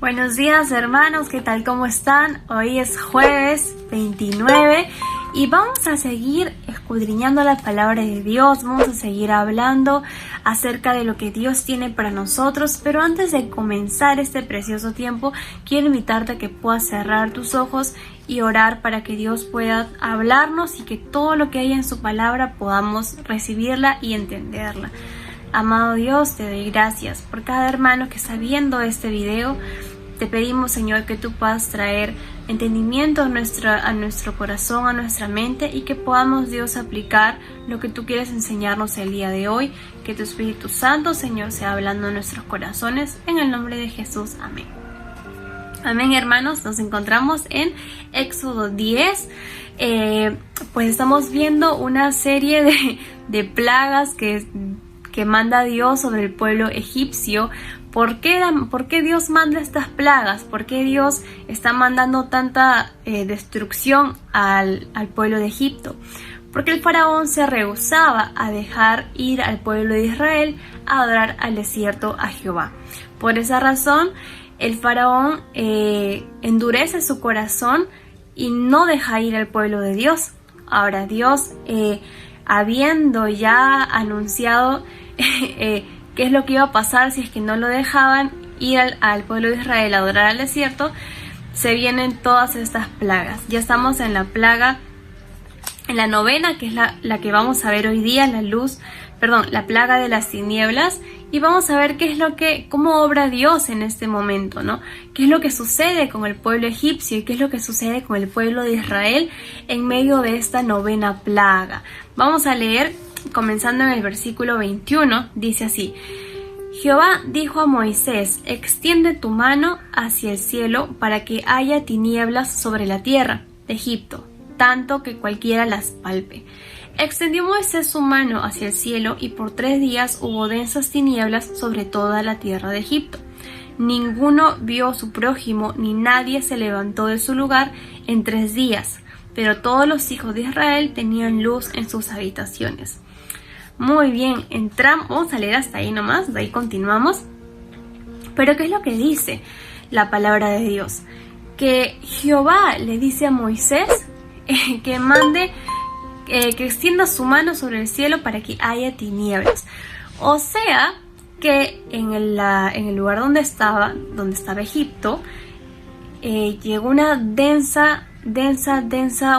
Buenos días hermanos, ¿qué tal? ¿Cómo están? Hoy es jueves 29 y vamos a seguir escudriñando la palabra de Dios, vamos a seguir hablando acerca de lo que Dios tiene para nosotros, pero antes de comenzar este precioso tiempo, quiero invitarte a que puedas cerrar tus ojos y orar para que Dios pueda hablarnos y que todo lo que hay en su palabra podamos recibirla y entenderla. Amado Dios, te doy gracias por cada hermano que está viendo este video. Te pedimos, Señor, que tú puedas traer entendimiento a nuestro corazón, a nuestra mente, y que podamos, Dios, aplicar lo que tú quieres enseñarnos el día de hoy. Que tu Espíritu Santo, Señor, sea hablando en nuestros corazones. En el nombre de Jesús. Amén. Amén, hermanos. Nos encontramos en Éxodo 10. Pues estamos viendo una serie de plagas que manda Dios sobre el pueblo egipcio. ¿Por qué Dios manda estas plagas? ¿Por qué Dios está mandando tanta destrucción al pueblo de Egipto? Porque el faraón se rehusaba a dejar ir al pueblo de Israel a adorar al desierto a Jehová. Por esa razón, el faraón endurece su corazón y no deja ir al pueblo de Dios. Ahora Dios, habiendo ya anunciado qué es lo que iba a pasar si es que no lo dejaban ir al pueblo de Israel a adorar al desierto, se vienen todas estas plagas. Ya estamos en la novena, que es la que vamos a ver hoy día, la plaga de las tinieblas, y vamos a ver cómo obra Dios en este momento, ¿no? Qué es lo que sucede con el pueblo egipcio y qué es lo que sucede con el pueblo de Israel en medio de esta novena plaga. Vamos a leer comenzando en el versículo 21, dice así: Jehová dijo a Moisés: extiende tu mano hacia el cielo para que haya tinieblas sobre la tierra de Egipto, tanto que cualquiera las palpe. Extendió Moisés su mano hacia el cielo, y por 3 días hubo densas tinieblas sobre toda la tierra de Egipto. Ninguno vio a su prójimo, ni nadie se levantó de su lugar en 3 días, pero todos los hijos de Israel tenían luz en sus habitaciones. Muy bien, vamos a leer hasta ahí nomás, de ahí continuamos. Pero ¿qué es lo que dice la palabra de Dios? Que Jehová le dice a Moisés que mande, que extienda su mano sobre el cielo para que haya tinieblas. O sea, que en el lugar donde estaba Egipto, llegó una densa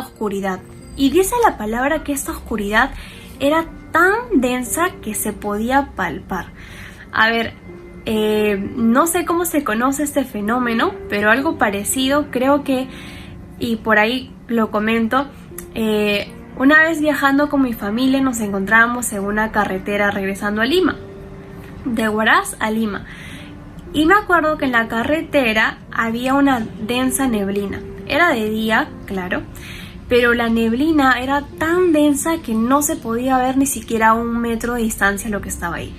oscuridad. Y dice la palabra que esta oscuridad era tan densa que se podía palpar. A ver, no sé cómo se conoce este fenómeno, pero algo parecido creo que, y por ahí lo comento, una vez viajando con mi familia nos encontrábamos en una carretera regresando a Lima, de Huaraz a Lima, y me acuerdo que en la carretera había una densa neblina. Era de día, claro, pero la neblina era tan densa que no se podía ver ni siquiera a 1 metro de distancia lo que estaba ahí.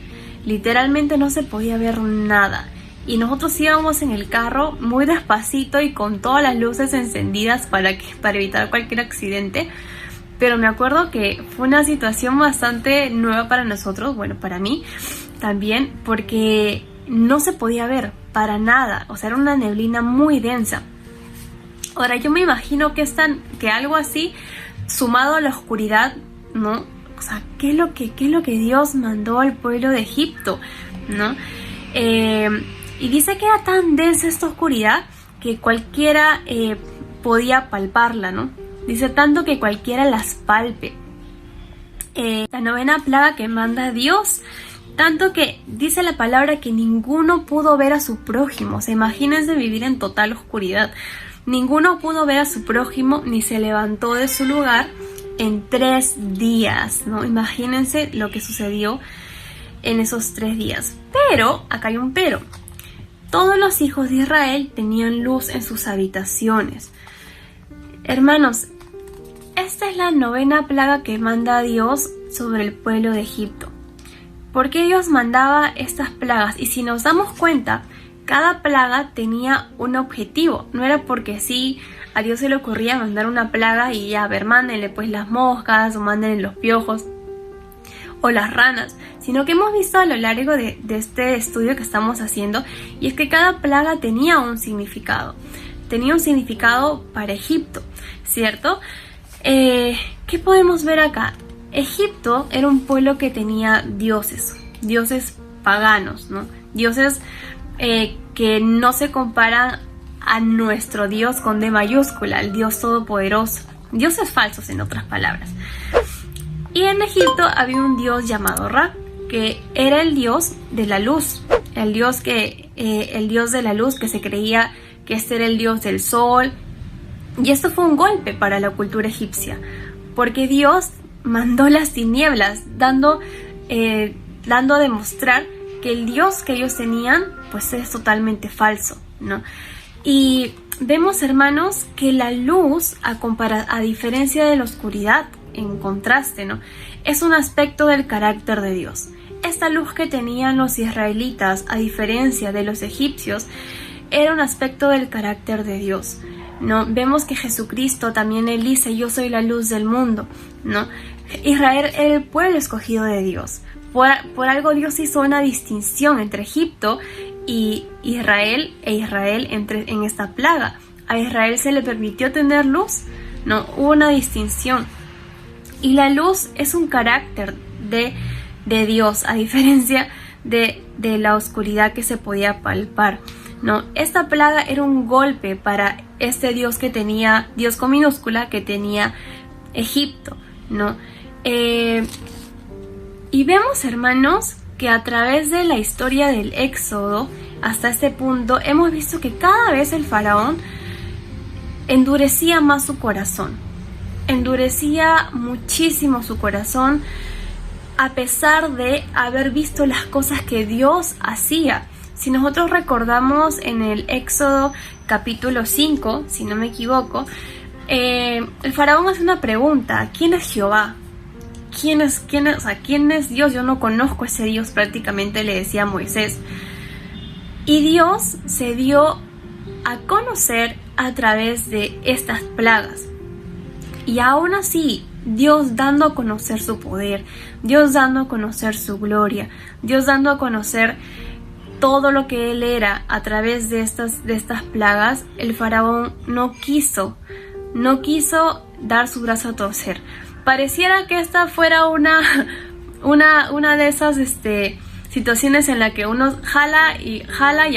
Literalmente no se podía ver nada. Y nosotros íbamos en el carro muy despacito y con todas las luces encendidas para evitar cualquier accidente. Pero me acuerdo que fue una situación bastante nueva para nosotros, bueno, para mí también, porque no se podía ver para nada. O sea, era una neblina muy densa. Ahora, yo me imagino que algo así, sumado a la oscuridad, ¿no? O sea, ¿qué es lo que Dios mandó al pueblo de Egipto, ¿no? Y dice que era tan densa esta oscuridad que cualquiera podía palparla, ¿no? Dice tanto que cualquiera las palpe. La novena plaga que manda Dios, tanto que dice la palabra que ninguno pudo ver a su prójimo. O sea, imagínense vivir en total oscuridad. Ninguno pudo ver a su prójimo ni se levantó de su lugar en 3 días, ¿no? Imagínense lo que sucedió en esos 3 días. Pero, acá hay un pero. Todos los hijos de Israel tenían luz en sus habitaciones. Hermanos, esta es la novena plaga que manda Dios sobre el pueblo de Egipto. ¿Por qué Dios mandaba estas plagas? Y si nos damos cuenta, cada plaga tenía un objetivo. No era porque sí, a Dios se le ocurría mandar una plaga y ya, a ver, mándenle pues las moscas o mándenle los piojos. o las ranas, sino que hemos visto a lo largo de este estudio que estamos haciendo, y es que cada plaga tenía un significado para Egipto, ¿cierto? ¿Qué podemos ver acá? Egipto era un pueblo que tenía dioses paganos, ¿no? Dioses que no se comparan a nuestro Dios con D mayúscula, el Dios todopoderoso, dioses falsos en otras palabras. Y en Egipto había un dios llamado Ra, que era el dios de la luz, el dios de la luz, que se creía que este era el dios del sol. Y esto fue un golpe para la cultura egipcia, porque Dios mandó las tinieblas, dando a demostrar que el Dios que ellos tenían pues es totalmente falso, ¿no? Y vemos, hermanos, que la luz, a diferencia de la oscuridad, en contraste, ¿no?, es un aspecto del carácter de Dios. Esta luz que tenían los israelitas, a diferencia de los egipcios, era un aspecto del carácter de Dios, ¿no? Vemos que Jesucristo también, él dice: yo soy la luz del mundo, ¿no? Israel era el pueblo escogido de Dios. Por algo Dios hizo una distinción entre Egipto y Israel en esta plaga. A Israel se le permitió tener luz, ¿no? Hubo una distinción. Y la luz es un carácter de Dios, a diferencia de la oscuridad que se podía palpar, ¿no? Esta plaga era un golpe para este Dios que tenía, Dios con minúscula, que tenía Egipto, ¿no? Y vemos, hermanos, que a través de la historia del Éxodo hasta este punto hemos visto que cada vez el faraón endurecía más su corazón, endurecía muchísimo su corazón, a pesar de haber visto las cosas que Dios hacía. Si nosotros recordamos en el Éxodo capítulo 5, si no me equivoco, el faraón hace una pregunta: ¿quién es Jehová? ¿Quién es Dios? Yo no conozco a ese Dios, prácticamente le decía a Moisés. Y Dios se dio a conocer a través de estas plagas. Y aún así, Dios dando a conocer su poder, Dios dando a conocer su gloria, Dios dando a conocer todo lo que Él era a través de estas plagas, el faraón no quiso dar su brazo a torcer. Pareciera que esta fuera una de esas situaciones en la que uno jala y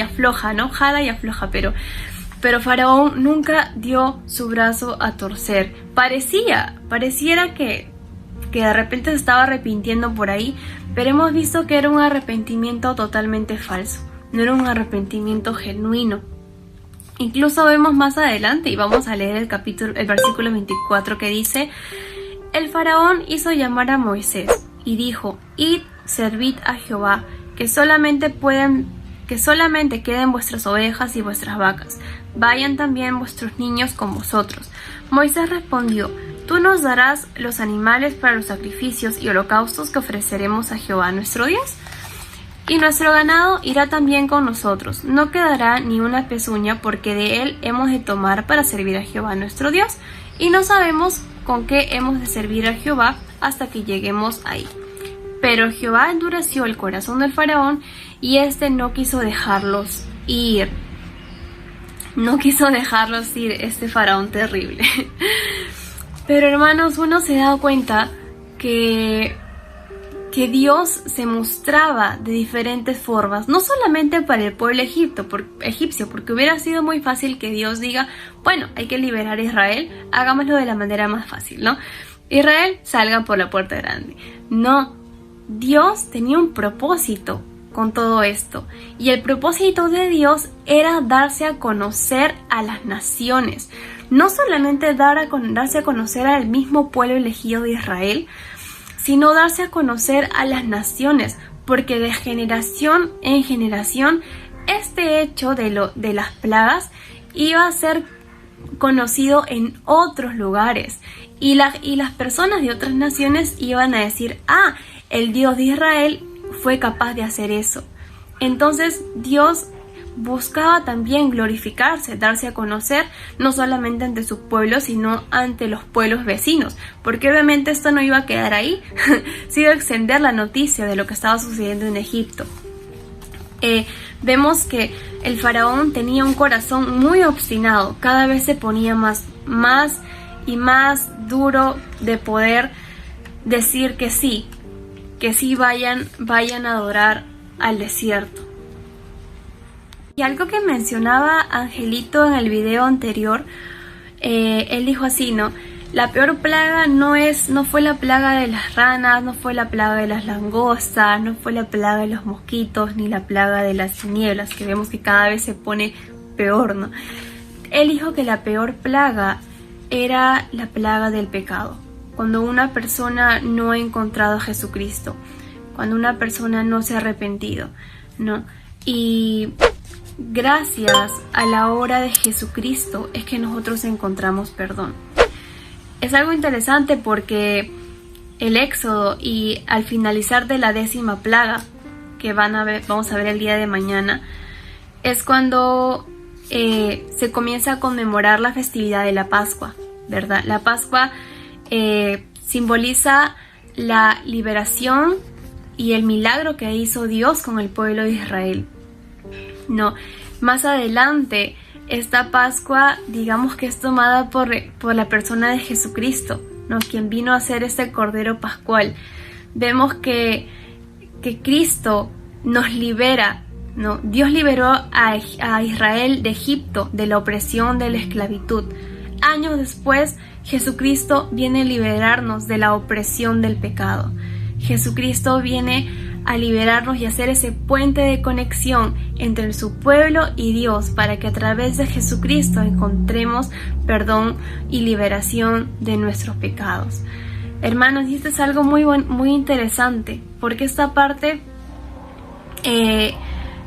afloja, ¿no? Jala y afloja, pero Faraón nunca dio su brazo a torcer. Pareciera que de repente se estaba arrepintiendo por ahí, pero hemos visto que era un arrepentimiento totalmente falso, no era un arrepentimiento genuino. Incluso vemos más adelante, y vamos a leer el versículo 24, que dice: el faraón hizo llamar a Moisés y dijo: id, servid a Jehová, que solamente queden vuestras ovejas y vuestras vacas, vayan también vuestros niños con vosotros. Moisés respondió: tú nos darás los animales para los sacrificios y holocaustos que ofreceremos a Jehová nuestro Dios, y nuestro ganado irá también con nosotros, no quedará ni una pezuña, porque de él hemos de tomar para servir a Jehová nuestro Dios, y no sabemos con qué hemos de servir a Jehová hasta que lleguemos ahí. Pero Jehová endureció el corazón del faraón, y éste no quiso dejarlos ir. Este faraón terrible. Pero, hermanos, uno se da cuenta que Dios se mostraba de diferentes formas, no solamente para el pueblo egipcio, porque hubiera sido muy fácil que Dios diga: bueno, hay que liberar a Israel, hagámoslo de la manera más fácil, ¿no? Israel, salgan por la puerta grande. No, Dios tenía un propósito con todo esto, y el propósito de Dios era darse a conocer a las naciones, no solamente darse a conocer al mismo pueblo elegido de Israel, sino darse a conocer a las naciones, porque de generación en generación este hecho de las plagas iba a ser conocido en otros lugares, y las personas de otras naciones iban a decir: ah, el Dios de Israel fue capaz de hacer eso. Entonces Dios buscaba también glorificarse, darse a conocer, no solamente ante su pueblo, sino ante los pueblos vecinos, porque obviamente esto no iba a quedar ahí, se iba a extender la noticia de lo que estaba sucediendo en Egipto. Vemos que el faraón tenía un corazón muy obstinado, cada vez se ponía más y más duro de poder decir que sí vayan a adorar al desierto. Y algo que mencionaba Angelito en el video anterior, él dijo así, ¿no? La peor plaga no fue la plaga de las ranas, no fue la plaga de las langostas, no fue la plaga de los mosquitos, ni la plaga de las tinieblas, que vemos que cada vez se pone peor, ¿no? Él dijo que la peor plaga era la plaga del pecado. Cuando una persona no ha encontrado a Jesucristo, cuando una persona no se ha arrepentido, ¿no? Y gracias a la obra de Jesucristo es que nosotros encontramos perdón. Es algo interesante porque el Éxodo y al finalizar de la 10ª plaga, que vamos a ver el día de mañana, es cuando se comienza a conmemorar la festividad de la Pascua, ¿verdad? La Pascua simboliza la liberación y el milagro que hizo Dios con el pueblo de Israel. No, más adelante esta Pascua, digamos que es tomada por la persona de Jesucristo, ¿no? Quien vino a ser este Cordero Pascual. Vemos que Cristo nos libera, ¿no? Dios liberó a Israel de Egipto, de la opresión, de la esclavitud. Años después, Jesucristo viene a liberarnos de la opresión del pecado. Jesucristo viene a liberarnos y hacer ese puente de conexión entre su pueblo y Dios, para que a través de Jesucristo encontremos perdón y liberación de nuestros pecados. Hermanos, y esto es algo muy interesante, porque esta parte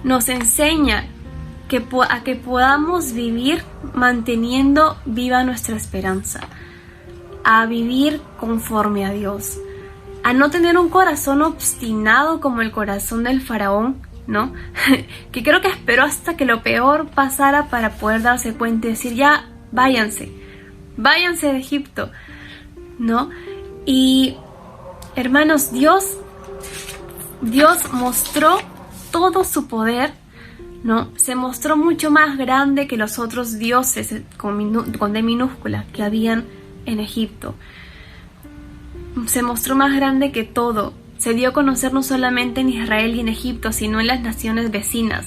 nos enseña a que podamos vivir manteniendo viva nuestra esperanza, a vivir conforme a Dios, a no tener un corazón obstinado como el corazón del faraón, ¿no? Que creo que esperó hasta que lo peor pasara para poder darse cuenta y decir, ya, váyanse de Egipto, ¿no? Y hermanos, Dios mostró todo su poder, ¿no? Se mostró mucho más grande que los otros dioses con D minúscula que habían en Egipto. Se mostró más grande que todo. Se dio a conocer no solamente en Israel y en Egipto, sino en las naciones vecinas,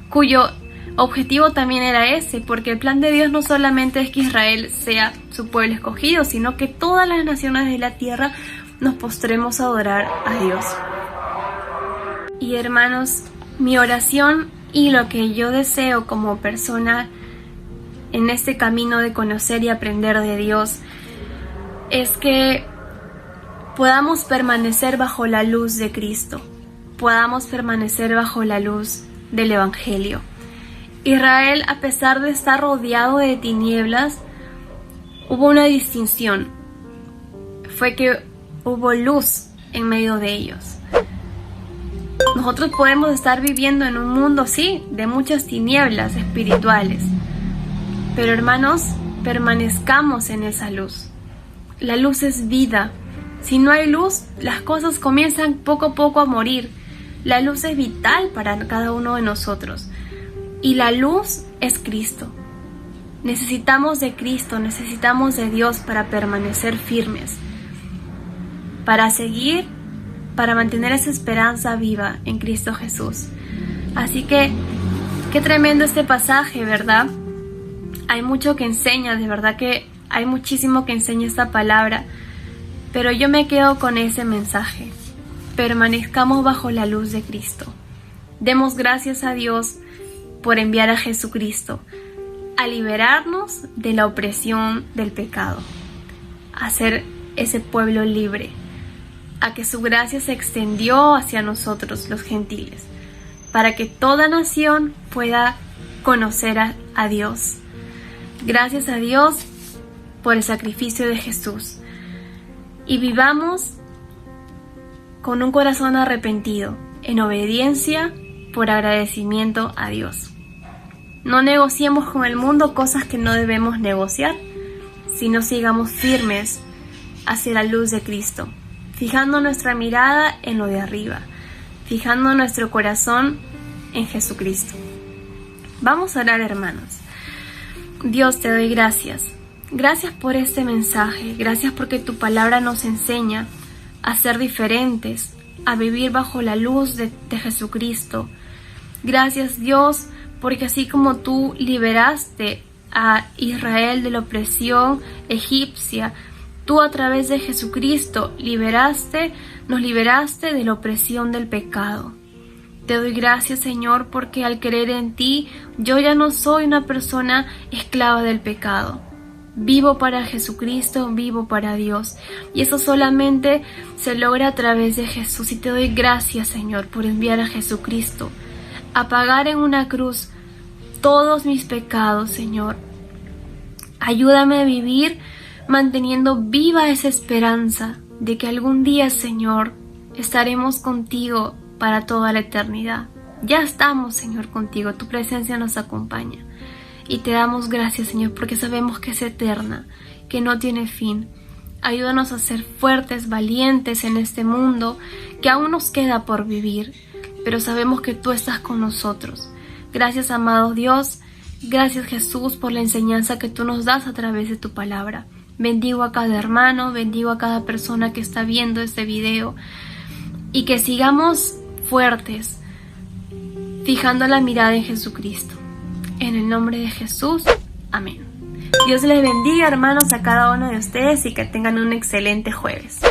cuyo objetivo también era ese, porque el plan de Dios no solamente es que Israel sea su pueblo escogido, sino que todas las naciones de la tierra nos postremos a adorar a Dios. Y hermanos, mi oración y lo que yo deseo como persona en este camino de conocer y aprender de Dios es que podamos permanecer bajo la luz de Cristo, podamos permanecer bajo la luz del Evangelio. Israel, a pesar de estar rodeado de tinieblas, hubo una distinción. Fue que hubo luz en medio de ellos. Nosotros podemos estar viviendo en un mundo, sí, de muchas tinieblas espirituales. Pero hermanos, permanezcamos en esa luz. La luz es vida. Si no hay luz, las cosas comienzan poco a poco a morir. La luz es vital para cada uno de nosotros. Y la luz es Cristo. Necesitamos de Cristo, necesitamos de Dios para permanecer firmes, para seguir, para mantener esa esperanza viva en Cristo Jesús. Así que, qué tremendo este pasaje, ¿verdad? Hay mucho que enseña, de verdad que hay muchísimo que enseña esta palabra, pero yo me quedo con ese mensaje. Permanezcamos bajo la luz de Cristo. Demos gracias a Dios por enviar a Jesucristo a liberarnos de la opresión del pecado, a ser ese pueblo libre, a que su gracia se extendió hacia nosotros los gentiles, para que toda nación pueda conocer a Dios. Gracias a Dios por el sacrificio de Jesús, y vivamos con un corazón arrepentido, en obediencia, por agradecimiento a Dios. No negociemos con el mundo cosas que no debemos negociar, sino sigamos firmes hacia la luz de Cristo, fijando nuestra mirada en lo de arriba, fijando nuestro corazón en Jesucristo. Vamos a orar, hermanos. Dios, te doy gracias. Gracias por este mensaje. Gracias porque tu palabra nos enseña a ser diferentes, a vivir bajo la luz de Jesucristo. Gracias, Dios, porque así como tú liberaste a Israel de la opresión egipcia, tú a través de Jesucristo nos liberaste de la opresión del pecado. Te doy gracias, Señor, porque al creer en ti, yo ya no soy una persona esclava del pecado. Vivo para Jesucristo, vivo para Dios. Y eso solamente se logra a través de Jesús. Y te doy gracias, Señor, por enviar a Jesucristo a pagar en una cruz todos mis pecados, Señor. Ayúdame a vivir manteniendo viva esa esperanza de que algún día, Señor, estaremos contigo para toda la eternidad. Ya estamos, Señor, contigo. Tu presencia nos acompaña. Y te damos gracias, Señor, porque sabemos que es eterna, que no tiene fin. Ayúdanos a ser fuertes, valientes en este mundo que aún nos queda por vivir, pero sabemos que tú estás con nosotros. Gracias, amado Dios. Gracias, Jesús, por la enseñanza que tú nos das a través de tu palabra. Bendigo a cada hermano, bendigo a cada persona que está viendo este video y que sigamos fuertes, fijando la mirada en Jesucristo. En el nombre de Jesús, amén. Dios les bendiga, hermanos, a cada uno de ustedes y que tengan un excelente jueves.